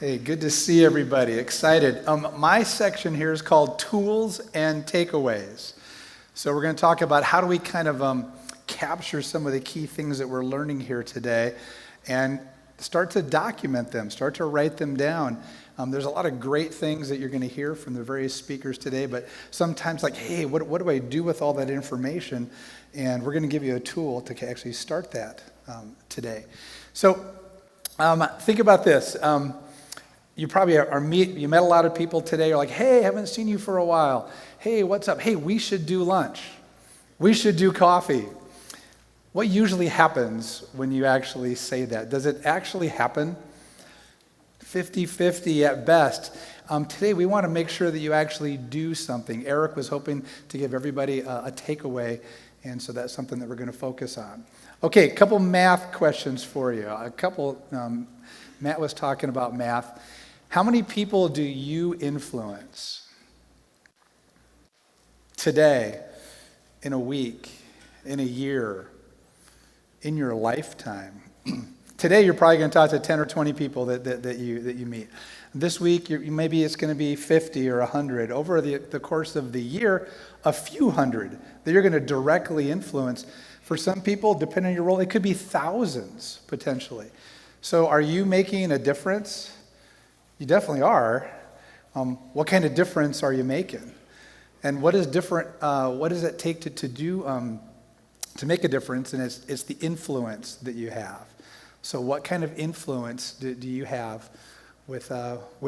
Hey, good to see everybody. Excited. My section here is called Tools and Takeaways. So we're going to talk about how do we kind of capture some of the key things that we're learning here today and start to document them, start to write them down. There's a lot of great things that you're going to hear from the various speakers today, but sometimes like, hey, what do I do with all that information? And we're going to give you a tool to actually start that today. So think about this. You probably you met a lot of people today. You're like, hey, haven't seen you for a while. Hey, what's up? Hey, we should do lunch. We should do coffee. What usually happens when you actually say that? Does it actually happen? 50-50 at best. Today we want to make sure that you actually do something. Eric was hoping to give everybody a takeaway, and so that's something that we're going to focus on. Okay, a couple math questions for you. Matt was talking about math. How many people do you influence today, in a week, in a year, in your lifetime? Today, you're probably going to talk to 10 or 20 people that you meet. This week, maybe it's going to be 50 or 100. Over the course of the year, a few hundred that you're going to directly influence. For some people, depending on your role, it could be thousands, potentially. So are you making a difference? You definitely are. What kind of difference are you making? And what is different? What does it take to do to make a difference? And it's the influence that you have. So what kind of influence do you have with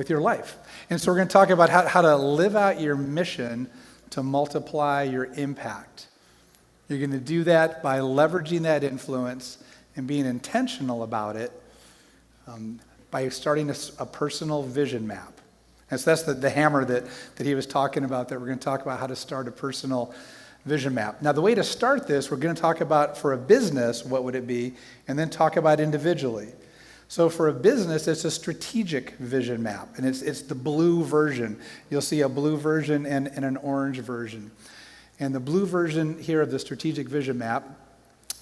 your life? And so we're going to talk about how to live out your mission to multiply your impact. You're going to do that by leveraging that influence and being intentional about it. By starting a personal vision map. And so that's the hammer that he was talking about, that we're going to talk about how to start a personal vision map. Now, the way to start this, we're going to talk about for a business, what would it be, and then talk about individually. So for a business, it's a strategic vision map, and it's the blue version. You'll see a blue version and an orange version. And the blue version here of the strategic vision map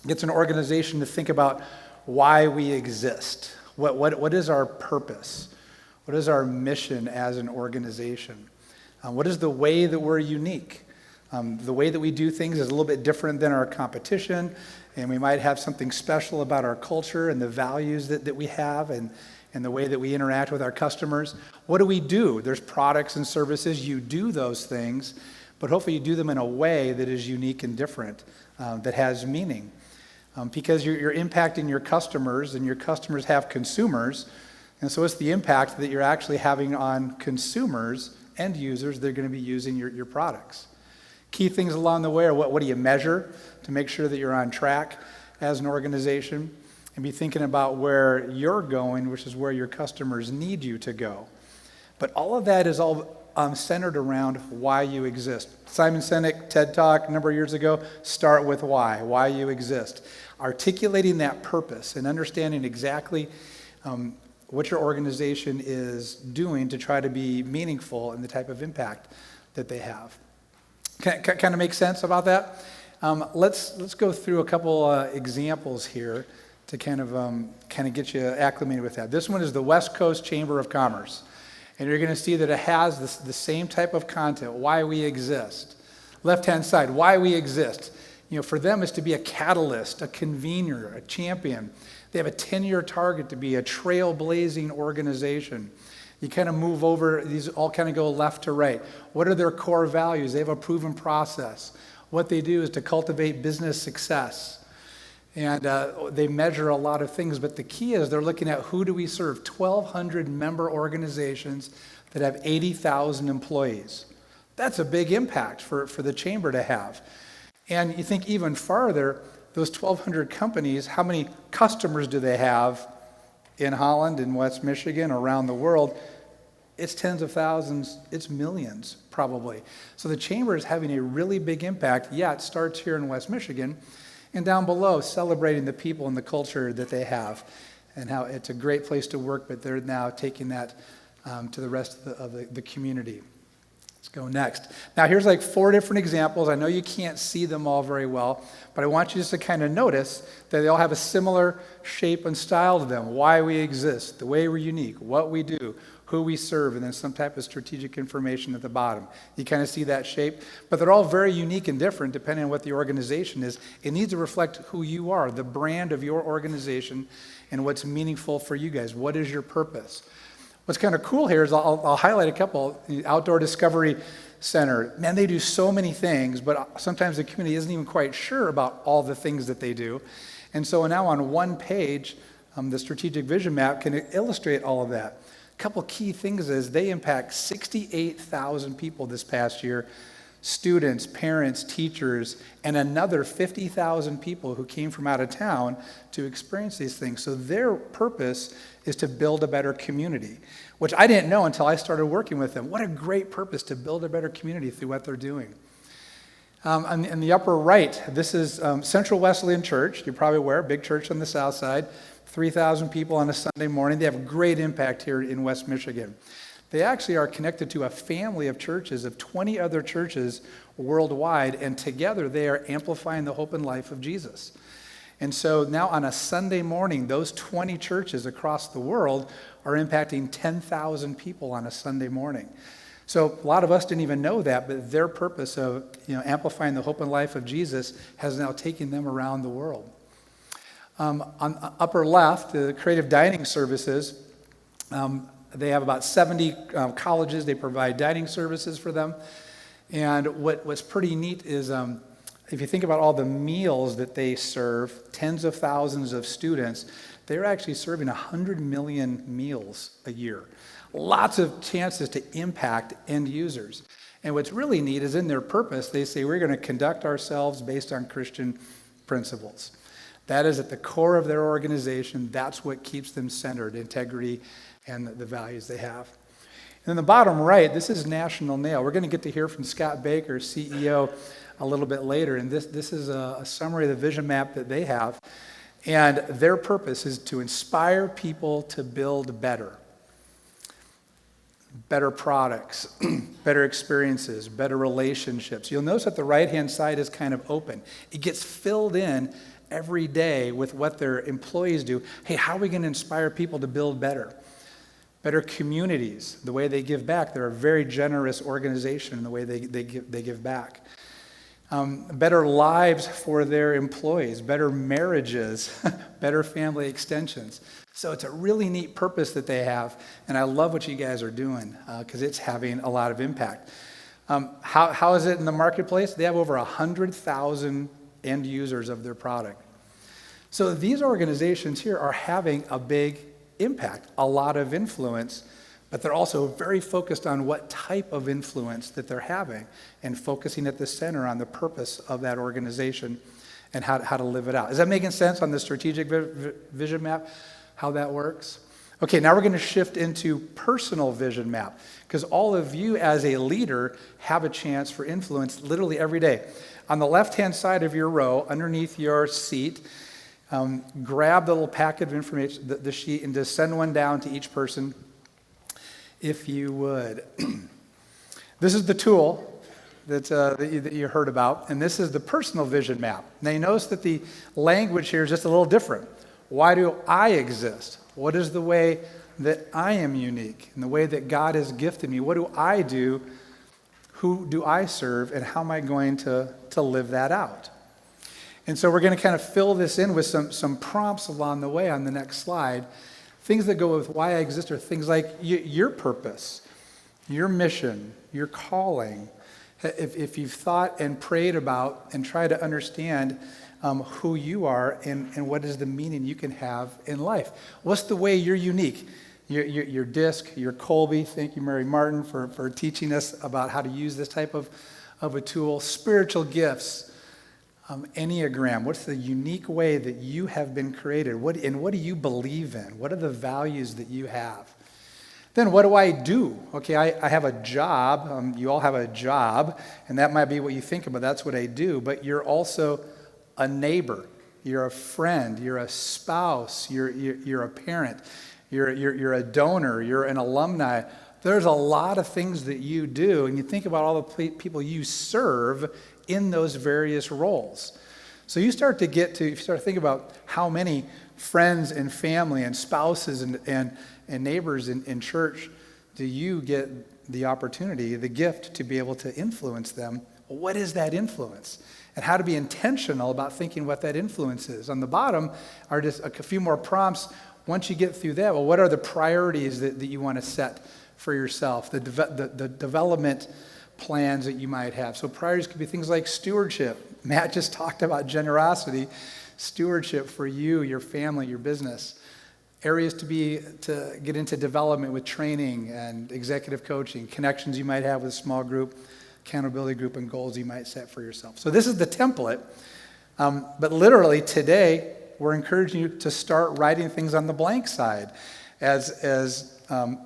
gets an organization to think about why we exist. What is our purpose? What is our mission as an organization? What is the way that we're unique? The way that we do things is a little bit different than our competition, and we might have something special about our culture and the values that we have and the way that we interact with our customers. What do we do? There's products and services. You do those things, but hopefully you do them in a way that is unique and different, that has meaning. Because you're impacting your customers, and your customers have consumers, and so it's the impact that you're actually having on consumers, end users, they're going to be using your products. Key things along the way are what do you measure to make sure that you're on track as an organization, and be thinking about where you're going, which is where your customers need you to go. But all of that is all centered around why you exist. Simon Sinek, TED Talk a number of years ago, start with why you exist. Articulating that purpose and understanding exactly what your organization is doing to try to be meaningful in the type of impact that they have. Kind of make sense about that? Let's go through a couple examples here to kind of get you acclimated with that. This one is the West Coast Chamber of Commerce. And you're going to see that it has the same type of content, why we exist. Left-hand side, why we exist. For them, it's to be a catalyst, a convener, a champion. They have a 10-year target to be a trailblazing organization. You kind of move over, these all kind of go left to right. What are their core values? They have a proven process. What they do is to cultivate business success. And they measure a lot of things, but the key is they're looking at who do we serve? 1,200 member organizations that have 80,000 employees. That's a big impact for the chamber to have. And you think even farther, those 1,200 companies, how many customers do they have in Holland, in West Michigan, around the world? It's tens of thousands, it's millions probably. So the chamber is having a really big impact. Yeah, it starts here in West Michigan, and down below, celebrating the people and the culture that they have and how it's a great place to work, but they're now taking that to the rest of the community. Let's go next. Now, here's like 4 different examples. I know you can't see them all very well, but I want you just to kind of notice that they all have a similar shape and style to them. Why we exist, the way we're unique, what we do, who we serve, and then some type of strategic information at the bottom. You kind of see that shape? But they're all very unique and different depending on what the organization is. It needs to reflect who you are, the brand of your organization, and what's meaningful for you guys. What is your purpose? What's kind of cool here is I'll highlight a couple. The Outdoor Discovery Center, man, they do so many things, but sometimes the community isn't even quite sure about all the things that they do. And so now on one page, the strategic vision map can illustrate all of that. A couple key things is they impact 68,000 people this past year, students, parents, teachers, and another 50,000 people who came from out of town to experience these things. So their purpose is to build a better community, which I didn't know until I started working with them. What a great purpose to build a better community through what they're doing. In the upper right, this is Central Wesleyan Church. You're probably aware, big church on the south side, 3,000 people on a Sunday morning. They have a great impact here in West Michigan. They actually are connected to a family of churches, of 20 other churches worldwide, and together they are amplifying the hope and life of Jesus. And so now on a Sunday morning, those 20 churches across the world are impacting 10,000 people on a Sunday morning. So a lot of us didn't even know that, but their purpose of amplifying the hope and life of Jesus has now taken them around the world. On the upper left, the Creative Dining Services, they have about 70 colleges. They provide dining services for them. And what's pretty neat is if you think about all the meals that they serve, tens of thousands of students, they're actually serving 100 million meals a year. Lots of chances to impact end users. And what's really neat is in their purpose, they say we're going to conduct ourselves based on Christian principles. That is at the core of their organization. That's what keeps them centered, integrity and the values they have. And in the bottom right, this is National Nail. We're going to get to hear from Scott Baker, CEO, a little bit later. And this is a summary of the vision map that they have. And their purpose is to inspire people to build better. Better products, better experiences, better relationships. You'll notice that the right-hand side is kind of open. It gets filled in every day with what their employees do. Hey, how are we going to inspire people to build better? Better communities, the way they give back. They're a very generous organization in the way they give back. Better lives for their employees, better marriages, better family extensions. So it's a really neat purpose that they have, and I love what you guys are doing because it's having a lot of impact. How is it in the marketplace? They have over 100,000 end users of their product. So these organizations here are having a big impact, a lot of influence, but they're also very focused on what type of influence that they're having and focusing at the center on the purpose of that organization and how to live it out. Is that making sense on the strategic vision map, how that works? Okay, now we're going to shift into personal vision map because all of you as a leader have a chance for influence literally every day. On the left-hand side of your row, underneath your seat, grab the little packet of information, the sheet, and just send one down to each person, if you would. This is the tool that you heard about, and this is the personal vision map. Now you notice that the language here is just a little different. Why do I exist? What is the way that I am unique and the way that God has gifted me? What do I do? Who do I serve? And how am I going to live that out? And so we're going to kind of fill this in with some prompts along the way on the next slide. Things that go with why I exist are things like your purpose, your mission, your calling. If you've thought and prayed about and tried to understand who you are and what is the meaning you can have in life. What's the way you're unique? Your DISC, your Colby. Thank you, Mary Martin, for teaching us about how to use this type of a tool. Spiritual gifts. Enneagram, what's the unique way that you have been created? What do you believe in? What are the values that you have? Then what do I do? Okay, I have a job. You all have a job, and that might be what you think about. That's what I do, but you're also a neighbor. You're a friend. You're a spouse. You're a parent. You're a donor. You're an alumni there's a lot of things that you do, and you think about all the people you serve in those various roles. So you start to think about how many friends and family and spouses and neighbors in church do you get the opportunity, the gift to be able to influence them. Well, what is that influence? And how to be intentional about thinking what that influence is. On the bottom are just a few more prompts. Once you get through that, well, what are the priorities that you want to set for yourself, the development plans that you might have. So priorities could be things like stewardship. Matt just talked about generosity, stewardship for you, your family, your business. Areas to get into development with training and executive coaching, connections you might have with a small group, accountability group, and goals you might set for yourself. So this is the template, but literally today we're encouraging you to start writing things on the blank side. As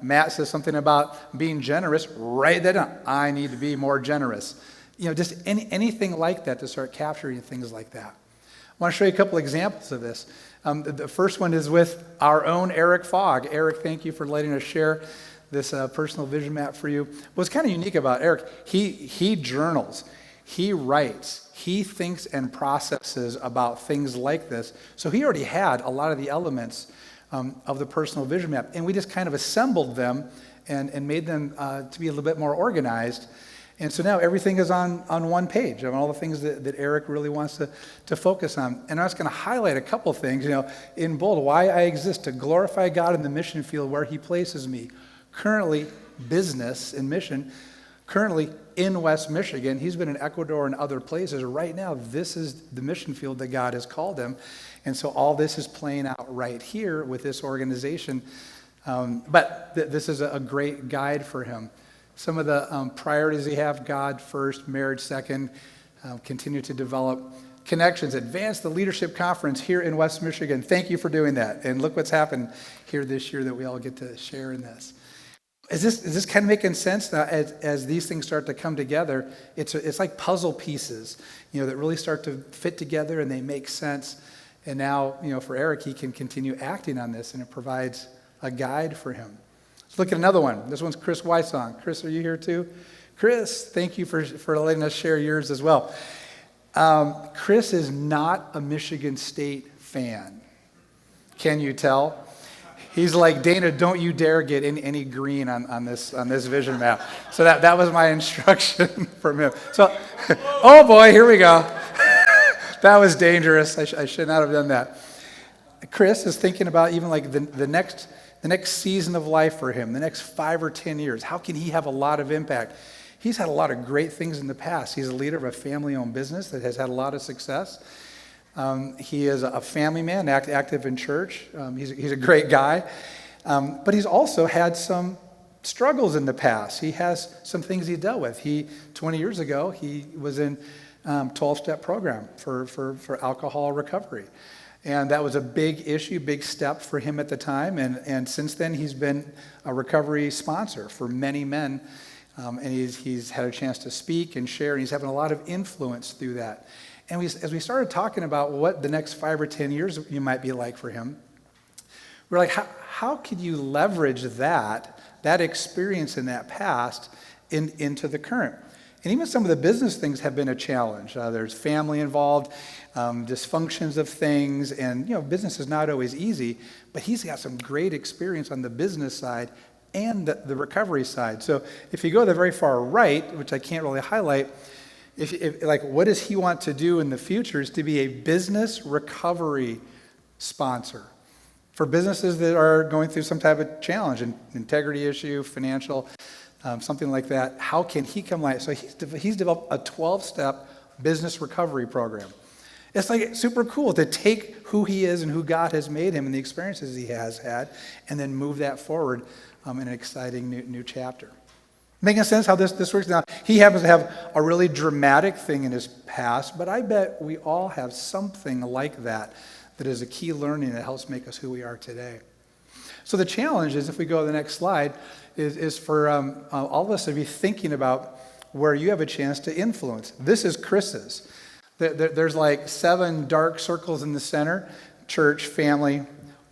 Matt says something about being generous, write that down. I need to be more generous. Just anything like that to start capturing things like that. I want to show you a couple examples of this. The first one is with our own Eric Fogg. Eric, thank you for letting us share this personal vision map for you. What's kind of unique about Eric, he journals, he writes, he thinks and processes about things like this. So he already had a lot of the elements of the personal vision map, and we just kind of assembled them and made them to be a little bit more organized. And so now everything is on one page, all the things that Eric really wants to focus on. And I was going to highlight a couple things, in bold, why I exist, to glorify God in the mission field where he places me. Currently, business and mission, currently in West Michigan. He's been in Ecuador and other places. Right now, this is the mission field that God has called him. And so all this is playing out right here with this organization. But this is a great guide for him. Some of the priorities he have: God first, marriage second, continue to develop connections, advance the leadership conference here in West Michigan. Thank you for doing that. And look what's happened here this year that we all get to share in this. Is this kind of making sense now as these things start to come together? It's like puzzle pieces, that really start to fit together and they make sense. And now, for Eric, he can continue acting on this, and it provides a guide for him. Let's look at another one. This one's Chris Wysong. Chris, are you here too? Chris, thank you for letting us share yours as well. Chris is not a Michigan State fan. Can you tell? He's like, Dana, don't you dare get any green on this vision map. So that was my instruction from him. So, oh boy, here we go. That was dangerous. I should not have done that. Chris is thinking about even like the next season of life for him, the next 5 or 10 years. How can he have a lot of impact? He's had a lot of great things in the past. He's a leader of a family-owned business that has had a lot of success. He is a family man, active in church. He's a great guy. But he's also had some struggles in the past. He has some things he dealt with. 20 years ago, he was in 12-step program for alcohol recovery. And that was a big issue, big step for him at the time. And since then, he's been a recovery sponsor for many men. And he's had a chance to speak and share, and he's having a lot of influence through that. And as we started talking about what the next 5 or 10 years you might be like for him, we're like, how could you leverage that experience in that past into the current? And even some of the business things have been a challenge. There's family involved, dysfunctions of things, and business is not always easy, but he's got some great experience on the business side and the recovery side. So if you go to the very far right, which I can't really highlight, if what does he want to do in the future is to be a business recovery sponsor for businesses that are going through some type of challenge, an integrity issue, financial, something like that. How can he come like? So he's developed a 12-step business recovery program. It's like super cool to take who he is and who God has made him and the experiences he has had and then move that forward in an exciting new chapter. Making sense how this works? Now, he happens to have a really dramatic thing in his past, but I bet we all have something like that is a key learning that helps make us who we are today. So the challenge is, if we go to the next slide, is for all of us to be thinking about where you have a chance to influence. This is Chris's. There's like 7 dark circles in the center: church, family,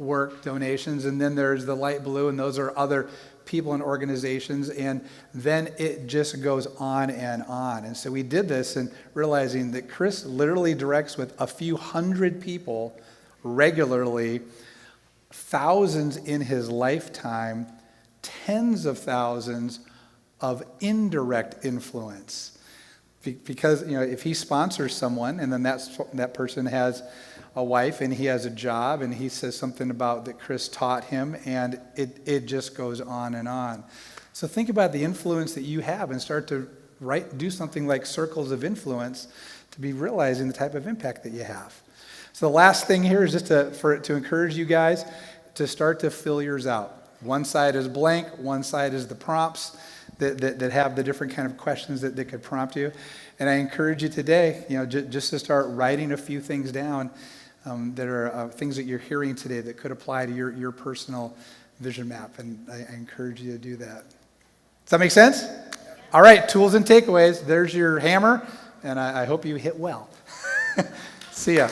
work, donations, and then there's the light blue, and those are other people and organizations, and then it just goes on and on. And so we did this and realizing that Chris literally directs with a few hundred people regularly, thousands in his lifetime, tens of thousands of indirect influence. Because, if he sponsors someone and then that person has a wife and he has a job and he says something about that Chris taught him, and it just goes on and on. So think about the influence that you have and start to do something like circles of influence to be realizing the type of impact that you have. So the last thing here is just to encourage you guys to start to fill yours out. One side is blank, one side is the prompts that have the different kind of questions that could prompt you. And I encourage you today, just to start writing a few things down that are things that you're hearing today that could apply to your personal vision map. And I encourage you to do that. Does that make sense? All right, tools and takeaways. There's your hammer, and I hope you hit well. See ya.